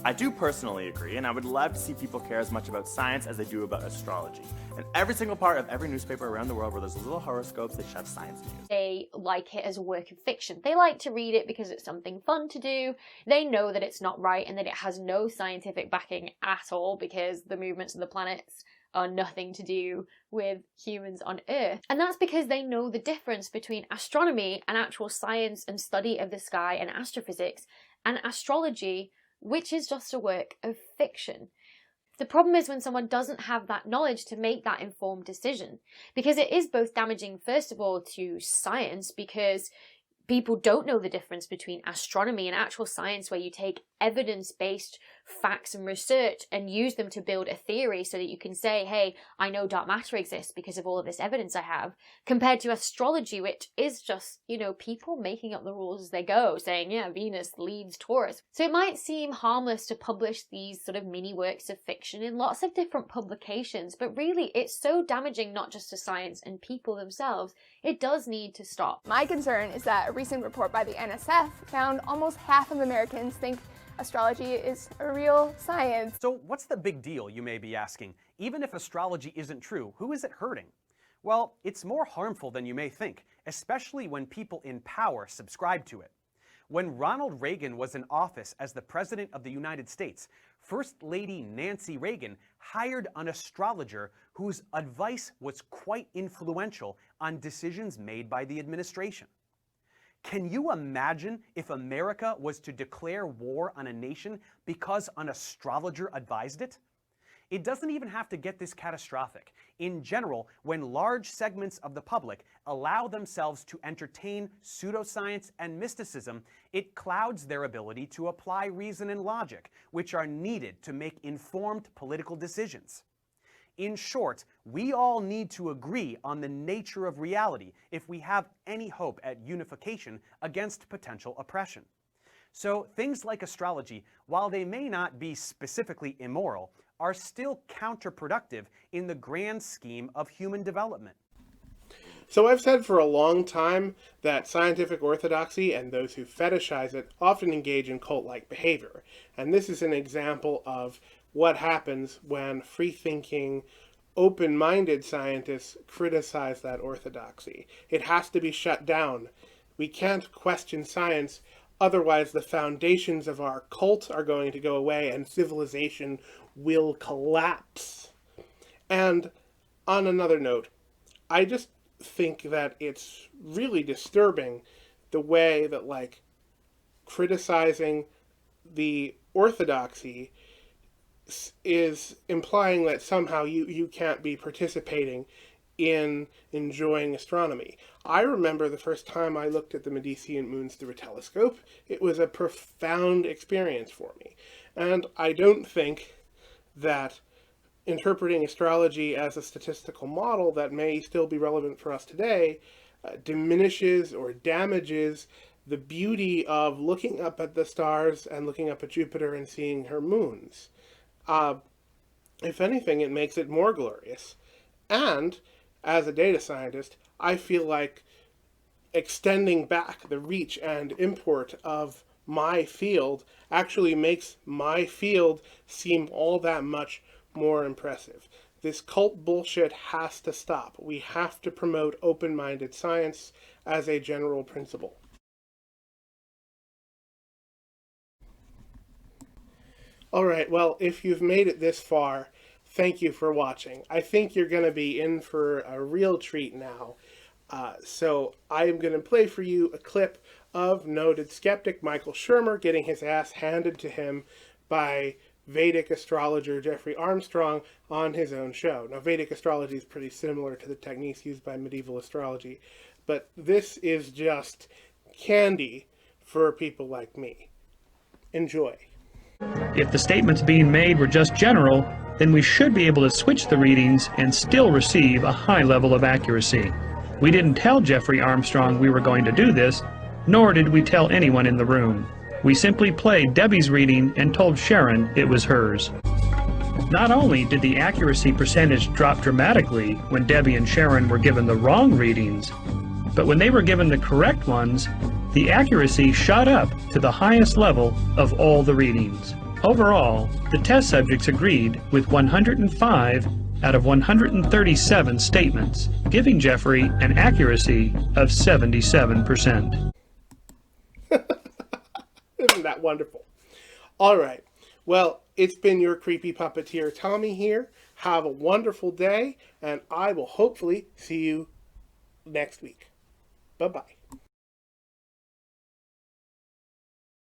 I do personally agree, and I would love to see people care as much about science as they do about astrology. And every single part of every newspaper around the world where there's little horoscopes, they shove science news. They like it as a work of fiction. They like to read it because it's something fun to do. They know that it's not right and that it has no scientific backing at all because the movements of the planets are nothing to do with humans on Earth. And that's because they know the difference between astronomy and actual science and study of the sky and astrophysics, and astrology, which is just a work of fiction. The problem is when someone doesn't have that knowledge to make that informed decision, because it is both damaging, first of all, to science, because people don't know the difference between astronomy and actual science, where you take evidence-based facts and research and use them to build a theory so that you can say, hey, I know dark matter exists because of all of this evidence I have, compared to astrology, which is just, you know, people making up the rules as they go, saying, yeah, Venus leads Taurus. So it might seem harmless to publish these sort of mini works of fiction in lots of different publications, but really it's so damaging not just to science and people themselves. It does need to stop. My concern is that a recent report by the NSF found almost half of Americans think astrology is a real science. So what's the big deal, you may be asking? Even if astrology isn't true, who is it hurting? Well, it's more harmful than you may think, especially when people in power subscribe to it. When Ronald Reagan was in office as the President of the United States, First Lady Nancy Reagan hired an astrologer whose advice was quite influential on decisions made by the administration. Can you imagine if America was to declare war on a nation because an astrologer advised it? It doesn't even have to get this catastrophic. In general, when large segments of the public allow themselves to entertain pseudoscience and mysticism, it clouds their ability to apply reason and logic, which are needed to make informed political decisions. In short, we all need to agree on the nature of reality if we have any hope at unification against potential oppression. So things like astrology, while they may not be specifically immoral, are still counterproductive in the grand scheme of human development. So I've said for a long time that scientific orthodoxy and those who fetishize it often engage in cult-like behavior. And this is an example of what happens when free-thinking, open-minded scientists criticize that orthodoxy. It has to be shut down. We can't question science, otherwise the foundations of our cult are going to go away and civilization will collapse. And on another note, I just think that it's really disturbing the way that, like, criticizing the orthodoxy is implying that somehow you can't be participating in enjoying astronomy. I remember the first time I looked at the Medicean moons through a telescope. It was a profound experience for me. And I don't think that interpreting astrology as a statistical model that may still be relevant for us today diminishes or damages the beauty of looking up at the stars and looking up at Jupiter and seeing her moons. If anything, it makes it more glorious. And as a data scientist, I feel like extending back the reach and import of my field actually makes my field seem all that much more impressive. This cult bullshit has to stop. We have to promote open-minded science as a general principle. Alright, well, if you've made it this far, thank you for watching. I think you're going to be in for a real treat now. So I am going to play for you a clip of noted skeptic Michael Shermer getting his ass handed to him by Vedic astrologer Jeffrey Armstrong on his own show. Now, Vedic astrology is pretty similar to the techniques used by medieval astrology, but this is just candy for people like me. Enjoy. If the statements being made were just general, then we should be able to switch the readings and still receive a high level of accuracy. We didn't tell Jeffrey Armstrong we were going to do this, nor did we tell anyone in the room. We simply played Debbie's reading and told Sharon it was hers. Not only did the accuracy percentage drop dramatically when Debbie and Sharon were given the wrong readings, but when they were given the correct ones, The accuracy shot up to the highest level of all the readings. Overall, the test subjects agreed with 105 out of 137 statements, giving Jeffrey an accuracy of 77%. Isn't that wonderful? All right. Well, it's been your creepy puppeteer, Tommy, here. Have a wonderful day, and I will hopefully see you next week. Bye-bye.